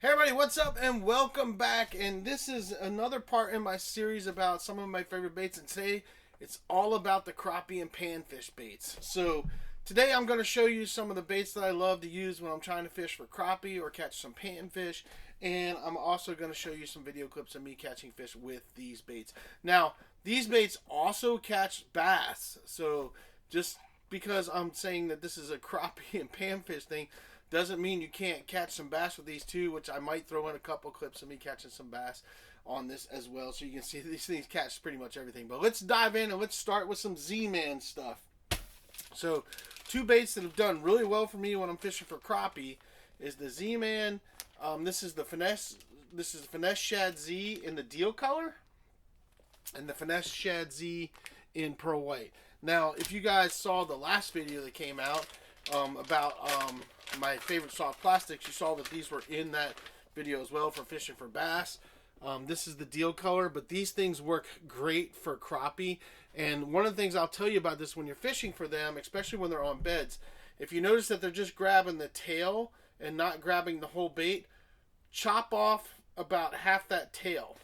Hey everybody, what's up and welcome back, and this is another part in my series about some of my favorite baits, and today it's all about the crappie and panfish baits. So today I'm going to show you some of the baits that I love to use when I'm trying to fish for crappie or catch some panfish, and I'm also going to show you some video clips of me catching fish with these baits. Now, these baits also catch bass, so just because I'm saying that this is a crappie and panfish thing doesn't mean you can't catch some bass with these too, which I might throw in a couple clips of me catching some bass on this as well, so you can see these things catch pretty much everything. But let's dive in and let's start with some Z-Man stuff. So two baits that have done really well for me when I'm fishing for crappie is the Z-Man. This is the Finesse Shad Z in the deal color, and the Finesse Shad Z in pearl white. Now, if you guys saw the last video that came out about my favorite soft plastics, you saw that these were in that video as well for fishing for bass. This is the deal color, but these things work great for crappie. And one of the things I'll tell you about this when you're fishing for them, especially when they're on beds, if you notice that they're just grabbing the tail and not grabbing the whole bait, chop off about half that tail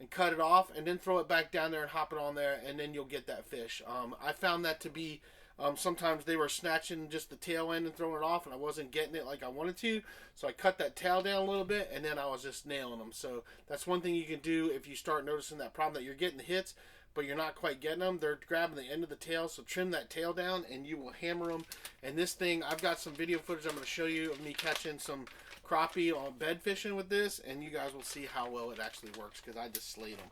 and cut it off, and then throw it back down there and hop it on there, and then you'll get that fish. I found that to be sometimes they were snatching just the tail end and throwing it off, and I wasn't getting it like I wanted to, so I cut that tail down a little bit, and then I was just nailing them. So that's one thing you can do if you start noticing that problem, that you're getting the hits but you're not quite getting them. They're grabbing the end of the tail, so trim that tail down and you will hammer them. And this thing, I've got some video footage I'm going to show you of me catching some crappie on bed fishing with this, and you guys will see how well it actually works, because I just slayed them.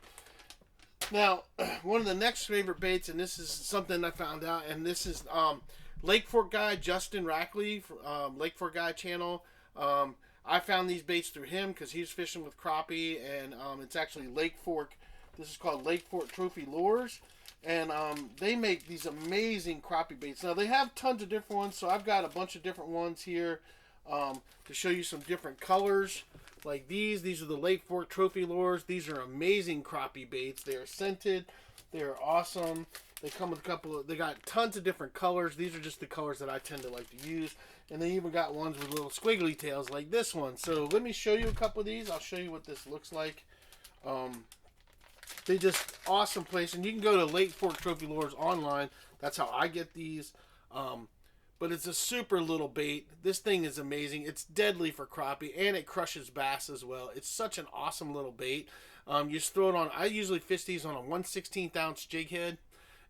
Now, one of the next favorite baits, and this is something I found out, and this is Lake Fork guy Justin Rackley, Lake Fork guy channel. I found these baits through him because he's fishing with crappie, and it's actually Lake Fork. This is called Lake Fork Trophy Lures, and they make these amazing crappie baits. Now, they have tons of different ones, so I've got a bunch of different ones here to show you some different colors. Like these are the Lake Fork Trophy Lures. These are amazing crappie baits. They are scented. They are awesome. They come with they got tons of different colors. These are just the colors that I tend to like to use. And they even got ones with little squiggly tails like this one. So let me show you a couple of these. I'll show you what this looks like. They just awesome place. And you can go to Lake Fork Trophy Lures online. That's how I get these. But it's a super little bait. This thing is amazing. It's deadly for crappie, and it crushes bass as well. It's such an awesome little bait. You just throw it on. I usually fish these on a 1/16 ounce jig head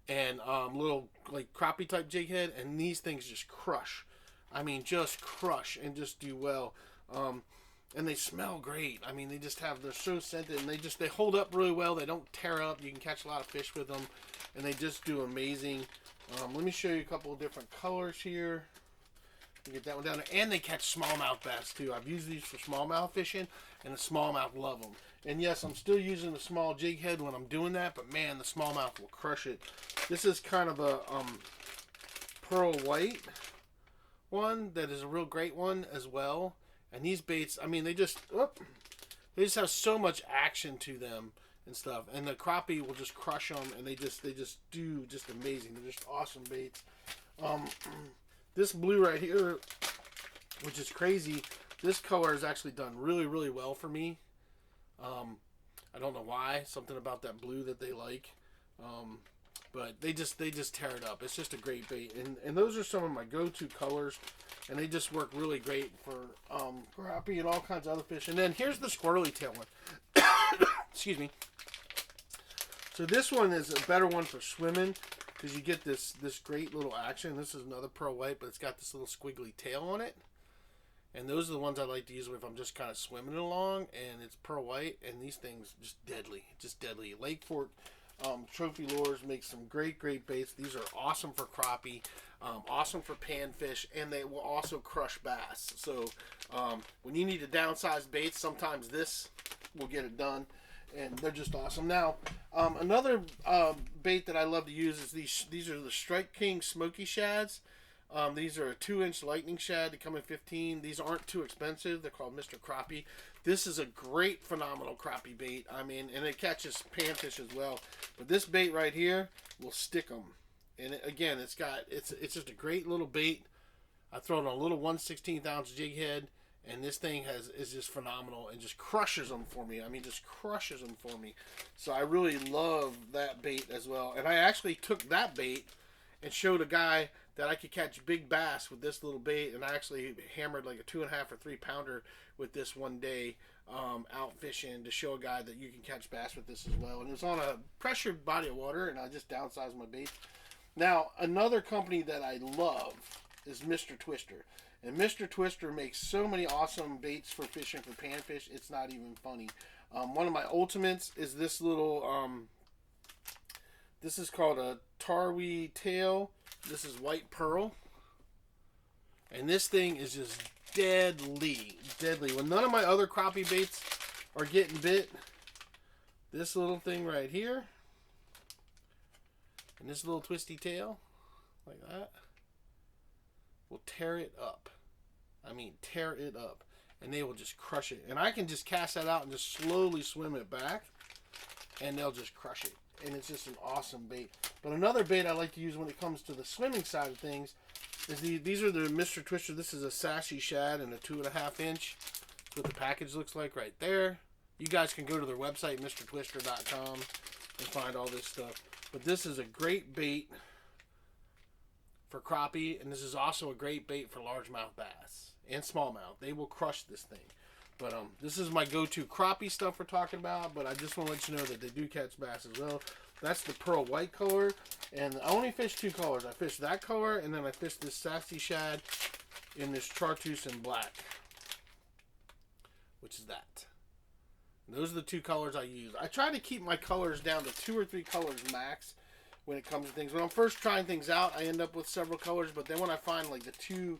and little like crappie type jig head, and these things just crush. I mean, just crush and just do well. And they smell great. I mean, they're so scented, and they hold up really well. They don't tear up. You can catch a lot of fish with them, and they just do amazing. Let me show you a couple of different colors here. Get that one down there. And they catch smallmouth bass too. I've used these for smallmouth fishing, and the smallmouth love them. And yes, I'm still using the small jig head when I'm doing that, but man, the smallmouth will crush it. This is kind of a pearl white one that is a real great one as well. And these baits, I mean, they just have so much action to them and stuff, and the crappie will just crush them, and they just do just amazing. They're just awesome baits. This blue right here, which is crazy, this color has actually done really, really well for me. I don't know why, something about that blue that they like, but they just tear it up. It's just a great bait, and those are some of my go-to colors, and they just work really great for crappie and all kinds of other fish. And then here's the squirrely tail one. Excuse me. So this one is a better one for swimming, because you get this great little action. This is another pearl white, but it's got this little squiggly tail on it. And those are the ones I like to use if I'm just kind of swimming along, and it's pearl white, and these things just deadly. Lake Fork Trophy Lures make some great baits. These are awesome for crappie, awesome for panfish, and they will also crush bass. So when you need to downsize baits, sometimes this will get it done, and they're just awesome. Now, another bait that I love to use is these are the Strike King Smoky Shads. These are a 2-inch lightning shad. They come in 15. These aren't too expensive. They're called Mr. Crappie. This is a great, phenomenal crappie bait. I mean, and it catches panfish as well. But this bait right here will stick them. And again, it's just a great little bait. I throw it on a little 1/16 ounce jig head, And this thing is just phenomenal and just crushes them for me. I mean, just crushes them for me. So I really love that bait as well. And I actually took that bait and showed a guy that I could catch big bass with this little bait. And I actually hammered like a 2.5 or 3 pounder with this one day out fishing to show a guy that you can catch bass with this as well. And it was on a pressured body of water, and I just downsized my bait. Now, another company that I love is Mr. Twister. And Mr. Twister makes so many awesome baits for fishing for panfish, it's not even funny. One of my ultimates is this little, this is called a tarwi tail. This is white pearl. And this thing is just deadly. Deadly. When none of my other crappie baits are getting bit, this little thing right here, and this little twisty tail, like that, will tear it up. I mean, tear it up. And they will just crush it. And I can just cast that out and just slowly swim it back, and they'll just crush it. And it's just an awesome bait. But another bait I like to use when it comes to the swimming side of things is these are the Mr. Twister. This is a sassy shad and a 2.5 inch. That's what the package looks like right there. You guys can go to their website, mrtwister.com, and find all this stuff. But this is a great bait for crappie, and this is also a great bait for largemouth bass and smallmouth. They will crush this thing. But this is my go-to crappie stuff we're talking about, but I just want to let you know that they do catch bass as well. That's the pearl white color, and I only fish 2 colors. I fish that color, and then I fish this sassy shad in this chartreuse and black, which is that. And those are the 2 colors I use. I try to keep my colors down to 2 or 3 colors max when it comes to things. When I'm first trying things out, I end up with several colors, but then when I find like the 2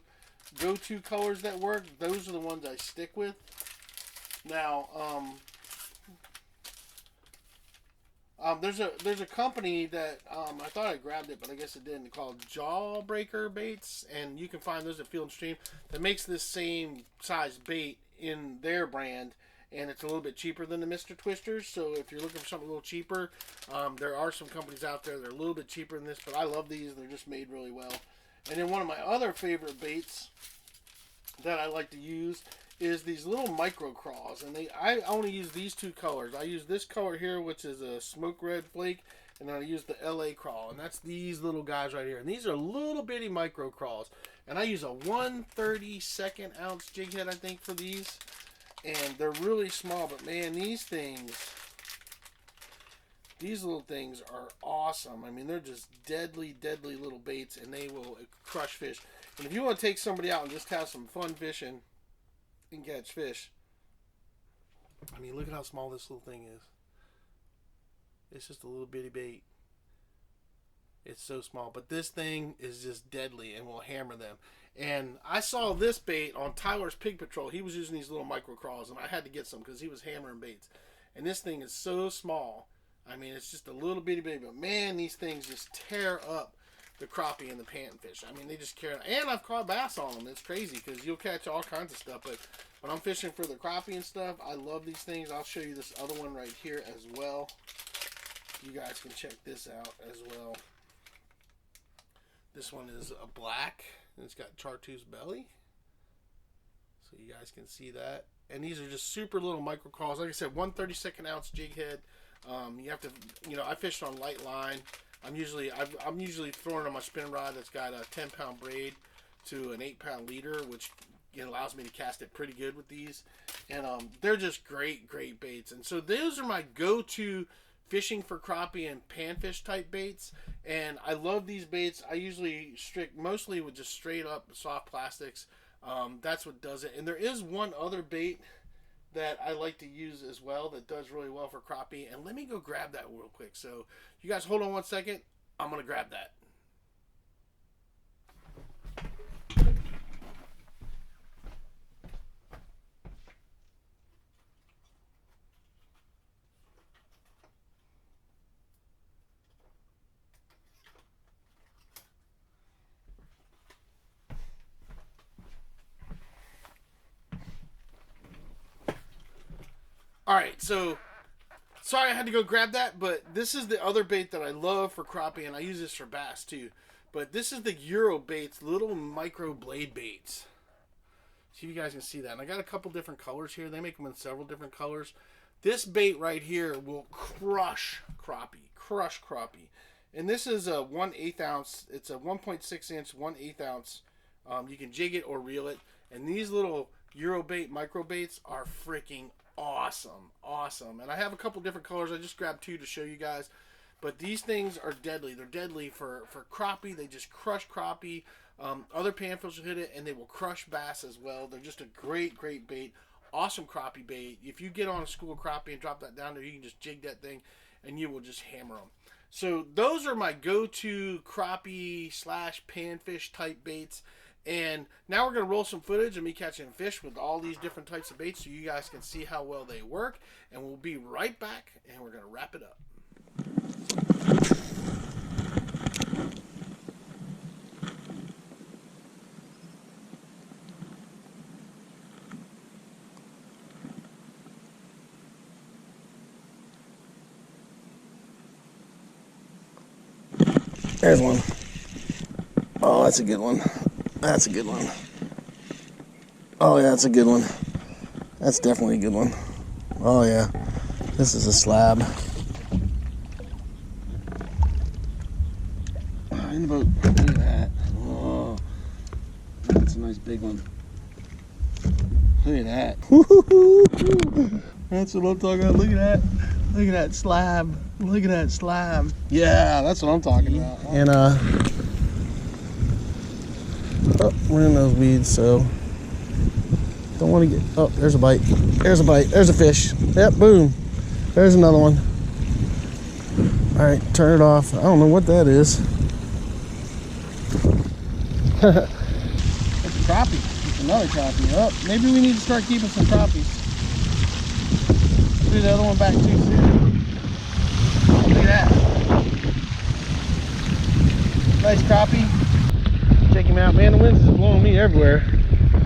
go-to colors that work, those are the ones I stick with. Now, there's a company that I thought I grabbed it, but I guess it didn't, called Jawbreaker Baits, and you can find those at Field and Stream, that makes this same size bait in their brand, and it's a little bit cheaper than the Mr. Twisters. So if you're looking for something a little cheaper, there are some companies out there that are a little bit cheaper than this, but I love these. They're just made really well. And then one of my other favorite baits that I like to use is these little micro craws, and I only use these 2 colors. I use this color here, which is a smoke red flake, and then I use the LA crawl, and that's these little guys right here. And these are little bitty micro crawls, and I use a 1/32 ounce jig head, I think, for these, and they're really small. But man, these little things are awesome. I mean, they're just deadly little baits, and they will crush fish. And if you want to take somebody out and just have some fun fishing and catch fish, I mean, look at how small this little thing is. It's just a little bitty bait. It's so small, but this thing is just deadly and will hammer them. And I saw this bait on Tyler's Pig Patrol. He was using these little micro crawls, and I had to get some because he was hammering baits. And this thing is so small. I mean, it's just a little bitty bait, but man, these things just tear up the crappie and the panfish. I mean, they just carry. And I've caught bass on them. It's crazy because you'll catch all kinds of stuff. But when I'm fishing for the crappie and stuff, I love these things. I'll show you this other one right here as well. You guys can check this out as well. This one is a black, and it's got chartreuse belly. So you guys can see that. And these are just super little micro crawls. Like I said, 1/32 ounce jig head. You have to, I fished on light line. I'm usually throwing on my spin rod that's got a 10-pound braid to an 8-pound leader, which allows me to cast it pretty good with these. And they're just great baits. And so those are my go-to fishing for crappie and panfish type baits. And I love these baits. I usually mostly with just straight up soft plastics. That's what does it. And there is one other bait that I like to use as well that does really well for crappie. And let me go grab that real quick. So you guys hold on one second. I'm going to grab that. Alright, so sorry I had to go grab that, but this is the other bait that I love for crappie, and I use this for bass too. But this is the Euro baits, little micro blade baits. See if you guys can see that. And I got a couple different colors here. They make them in several different colors. This bait right here will crush crappie. Crush crappie. And this is a 1/8 ounce. It's a 1.6 inch, 1/8 ounce. You can jig it or reel it. And these little Euro bait, micro baits are freaking awesome. Awesome. And I have a couple different colors. I just grabbed 2 to show you guys. But these things are deadly. They're deadly for crappie. They just crush crappie. Other panfish will hit it, and they will crush bass as well. They're just a great, great bait. Awesome crappie bait. If you get on a school crappie and drop that down there, you can just jig that thing, and you will just hammer them. So those are my go-to crappie / panfish type baits. And now we're going to roll some footage of me catching fish with all these different types of baits so you guys can see how well they work. And we'll be right back, and we're going to wrap it up. There's one. Oh, that's a good one. That's a good one. Oh, yeah, that's a good one. That's definitely a good one. Oh, yeah. This is a slab. In the boat. Look at that. Oh, that's a nice big one. Look at that. That's what I'm talking about. Look at that. Look at that slab. Look at that slab. Yeah, that's what I'm talking about. And oh, we're in those weeds, so don't want to get. Oh, there's a bite. There's a bite. There's a fish. Yep, boom. There's another one. All right, turn it off. I don't know what that is. It's a crappie. It's another crappie. Oh, maybe we need to start keeping some crappies. Do the other one back too soon. Look at that. Nice crappie. Check him out, man. The wind's just blowing me everywhere.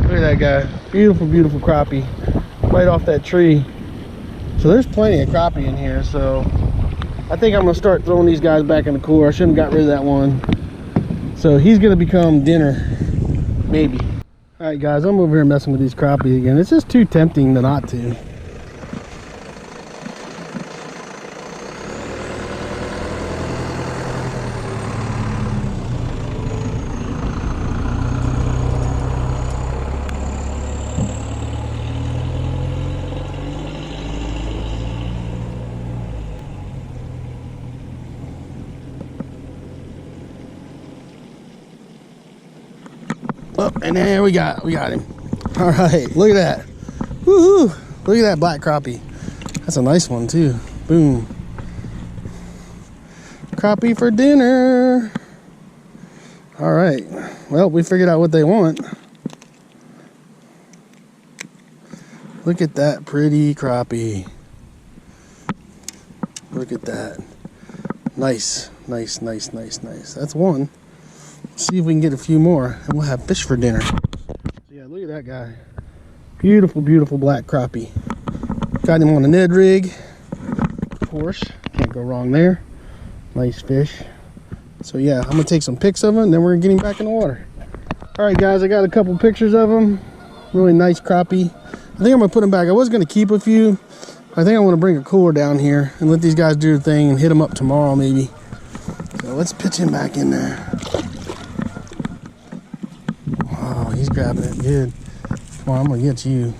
Look at that guy. Beautiful, beautiful crappie. Right off that tree. So there's plenty of crappie in here. So I think I'm gonna start throwing these guys back in the cooler. I shouldn't have got rid of that one. So he's gonna become dinner, maybe. All right, guys, I'm over here messing with these crappie again. It's just too tempting to not to. Oh, and there we got him. All right, look at that. Woohoo! Look at that black crappie. That's a nice one too. Boom. Crappie for dinner. All right. Well, we figured out what they want. Look at that pretty crappie. Look at that. Nice, nice, nice, nice, nice. That's one. See if we can get a few more and we'll have fish for dinner. Yeah, look at that guy. Beautiful, beautiful black crappie. Got him on a Ned rig. Of course, can't go wrong there. Nice fish. So yeah, I'm gonna take some pics of him and then we're gonna get him back in the water. All right, guys, I got a couple pictures of him. Really nice crappie. I think I'm gonna put him back. I was gonna keep a few. I think I want to bring a cooler down here and let these guys do their thing and hit them up tomorrow maybe. So let's pitch him back in there. Oh, he's grabbing it good. Come on, I'm gonna get you.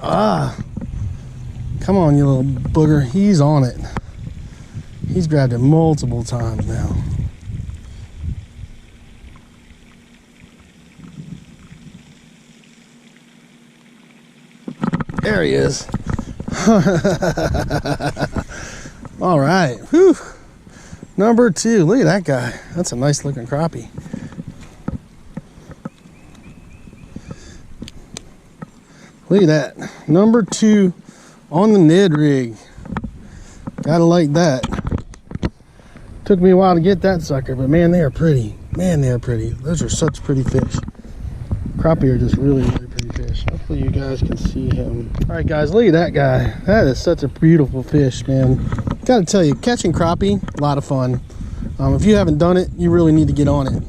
Ah, come on, you little booger. He's on it. He's grabbed it multiple times now. There he is. All right. Whew. Number 2. Look at that guy. That's a nice looking crappie. Look at that. Number 2 on the Ned rig. Gotta like that. Took me a while to get that sucker, but man, they are pretty. Man, they are pretty. Those are such pretty fish. Crappie are just really, really pretty fish. Hopefully you guys can see him. All right, guys, look at that guy. That is such a beautiful fish, man. Gotta tell you, catching crappie, a lot of fun. If you haven't done it, you really need to get on it.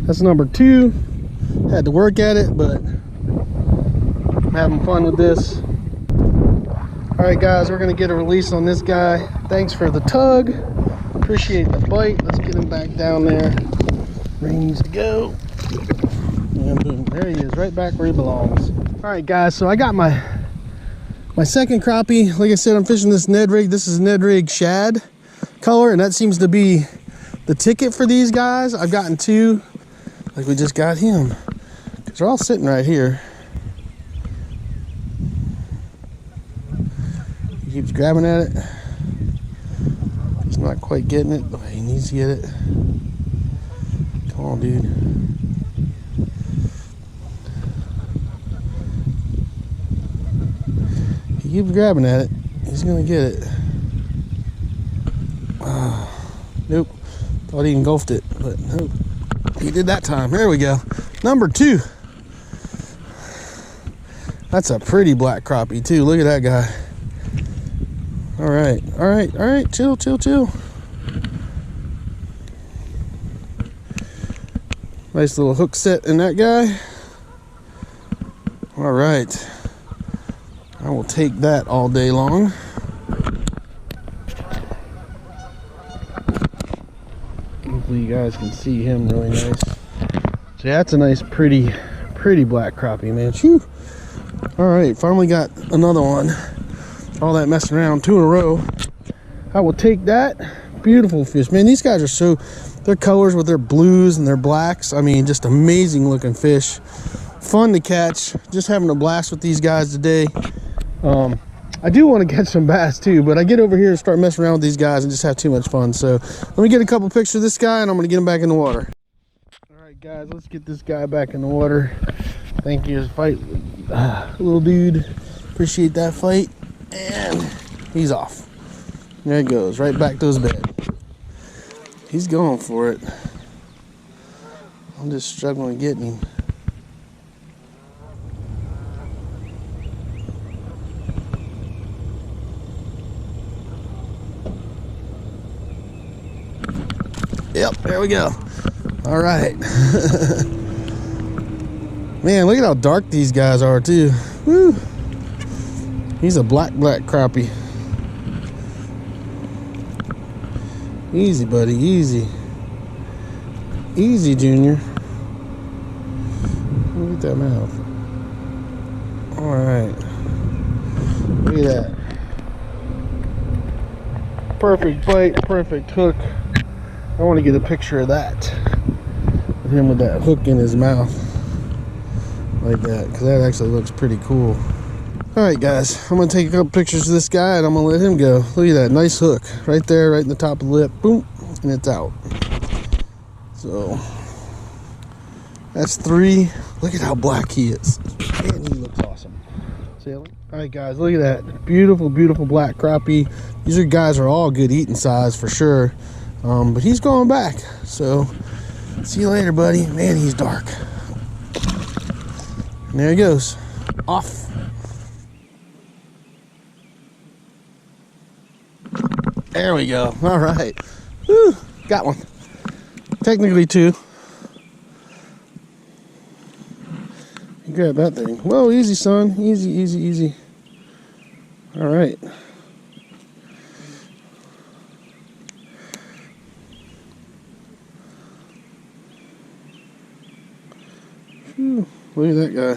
That's number 2. Had to work at it, but I'm having fun with this. All right, guys, we're gonna get a release on this guy. Thanks for the tug. Appreciate the bite. Let's get him back down there where he needs to go. And boom, there he is, right back where he belongs. All right, guys, so I got my second crappie. Like I said, I'm fishing this Ned rig. This is Ned rig shad color, and that seems to be the ticket for these guys. I've gotten 2, like we just got him, because they're all sitting right here. He keeps grabbing at it. He's not quite getting it the way he needs to get it. Come on, dude. He keeps grabbing at it. He's gonna get it. Nope. Thought he engulfed it, but nope. He did that time. There we go. Number 2. That's a pretty black crappie too. Look at that guy. All right, all right, all right. Chill, chill, chill. Nice little hook set in that guy. All right. I will take that all day long. Hopefully you guys can see him really nice. So yeah, that's a nice, pretty black crappie, man. Whew. All right, finally got another one. All that messing around, 2 in a row. I will take that. Beautiful fish, man. These guys are so, their colors with their blues and their blacks, I mean, just amazing looking fish. Fun to catch. Just having a blast with these guys today. I do want to catch some bass too, but I get over here and start messing around with these guys and just have too much fun. So let me get a couple pictures of this guy and I'm going to get him back in the water. All right, guys, let's get this guy back in the water. Thank you. Fight, little dude. Appreciate that fight. And he's off. There he goes, right back to his bed. He's going for it. I'm just struggling getting him. Yep, there we go. All right. Man, look at how dark these guys are too. Woo. He's a black crappie. Easy, buddy, easy. Easy, Junior. Look at that mouth. All right. Look at that. Perfect bite, perfect hook. I want to get a picture of that. With him with that hook in his mouth. Like that, because that actually looks pretty cool. Alright guys, I'm going to take a couple pictures of this guy and I'm going to let him go. Look at that, nice hook. Right there, right in the top of the lip. Boom, and it's out. So, that's 3. Look at how black he is. Man, he looks awesome. Alright guys, look at that. Beautiful, beautiful black crappie. These guys are all good eating size for sure. But he's going back. So, see you later, buddy. Man, he's dark. And there he goes. Off. There we go. All right. Woo, got one. Technically 2. You grab that thing. Whoa, easy, son. Easy, easy, easy. All right. Whew, look at that guy.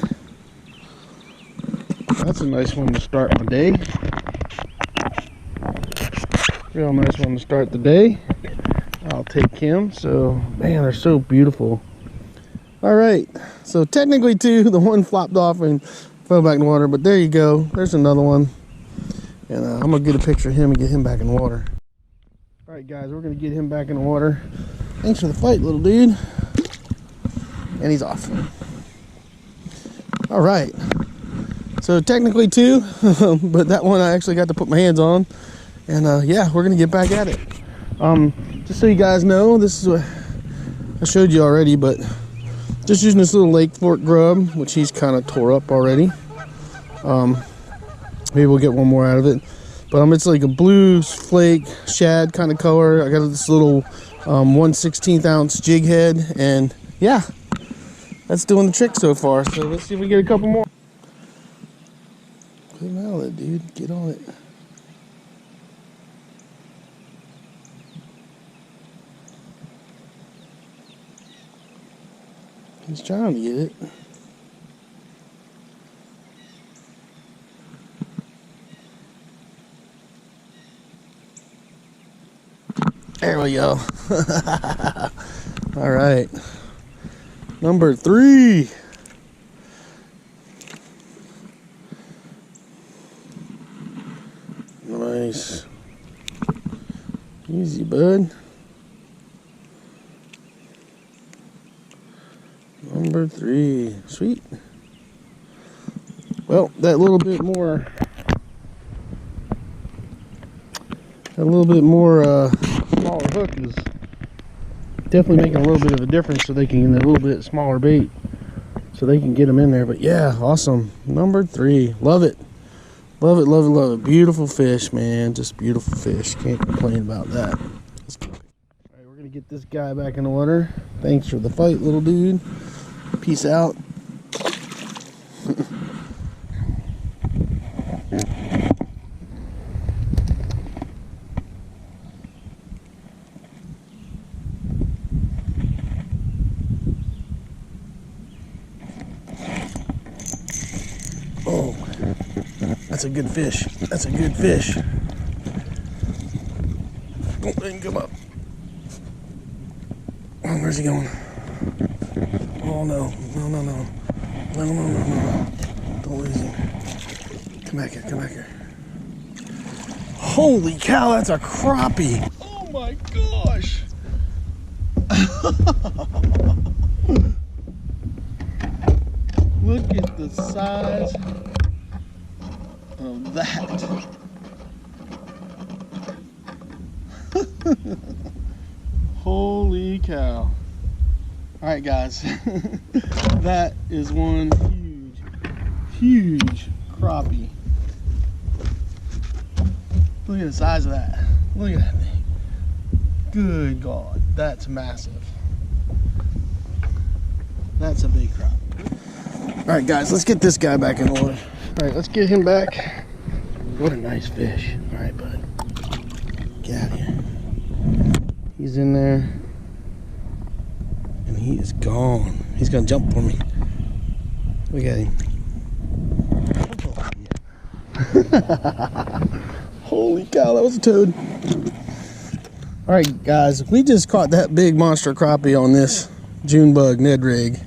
That's a nice one to start my day. Real nice one to start the day. I'll take him. So, man, they're so beautiful. All right. So, technically 2. The one flopped off and fell back in the water. But there you go. There's another one. And I'm going to get a picture of him and get him back in the water. All right, guys. We're going to get him back in the water. Thanks for the fight, little dude. And he's off. All right. So, technically 2. But that one I actually got to put my hands on. And yeah, we're gonna get back at it. Just so you guys know, this is what I showed you already, but just using this little Lake Fork grub, which he's kind of tore up already. Maybe we'll get one more out of it. But it's like a blue flake shad kind of color. I got this little 1/16 ounce jig head, and yeah, that's doing the trick so far. So let's see if we get a couple more. Put him out of it, dude. Get on it. He's trying to get it. There we go. All right. Number 3. Nice. Easy, bud. Number 3. Sweet. Well, that little bit more smaller hook is definitely making a little bit of a difference, so they can get a little bit smaller bait so they can get them in there. But yeah, awesome. Number 3. Love it. Love it, love it, love it. Beautiful fish, man. Just beautiful fish. Can't complain about that. All right, we're going to get this guy back in the water. Thanks for the fight, little dude. Peace out. Oh, that's a good fish. That's a good fish. Don't let him come up. Oh, where's he going? Oh, no. No, no, no. No, no, no, no. Don't lose him. Come back here. Come back here. Holy cow, that's a crappie. Oh, my gosh. Look at the size of that. Holy cow. Alright guys, that is one huge crappie. Look at the size of that. Look at that thing. Good God, that's massive. That's a big crappie. Alright guys, let's get this guy back in the water. Alright, let's get him back. What a nice fish. Alright, bud. Get out of here. He's in there. And he is gone. He's gonna jump for me. Look at him. Holy cow, that was a toad. Alright guys, we just caught that big monster crappie on this June bug Ned rig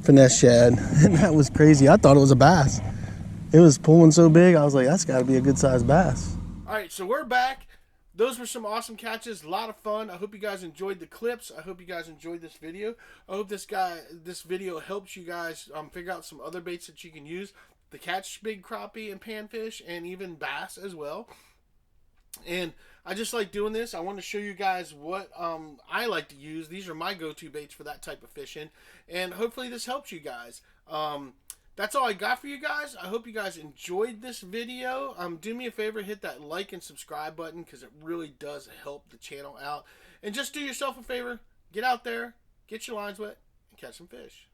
finesse shad, and that was crazy. I thought it was a bass. It was pulling so big, I was like, that's gotta be a good sized bass. Alright, so we're back. Those were some awesome catches, a lot of fun. I hope you guys enjoyed the clips. I hope you guys enjoyed this video. I hope this video helps you guys figure out some other baits that you can use to catch big crappie and panfish and even bass as well. And I just like doing this. I want to show you guys what I like to use. These are my go-to baits for that type of fishing, and hopefully this helps you guys. That's all I got for you guys. I hope you guys enjoyed this video. Do me a favor, hit that like and subscribe button because it really does help the channel out. And just do yourself a favor, get out there, get your lines wet, and catch some fish.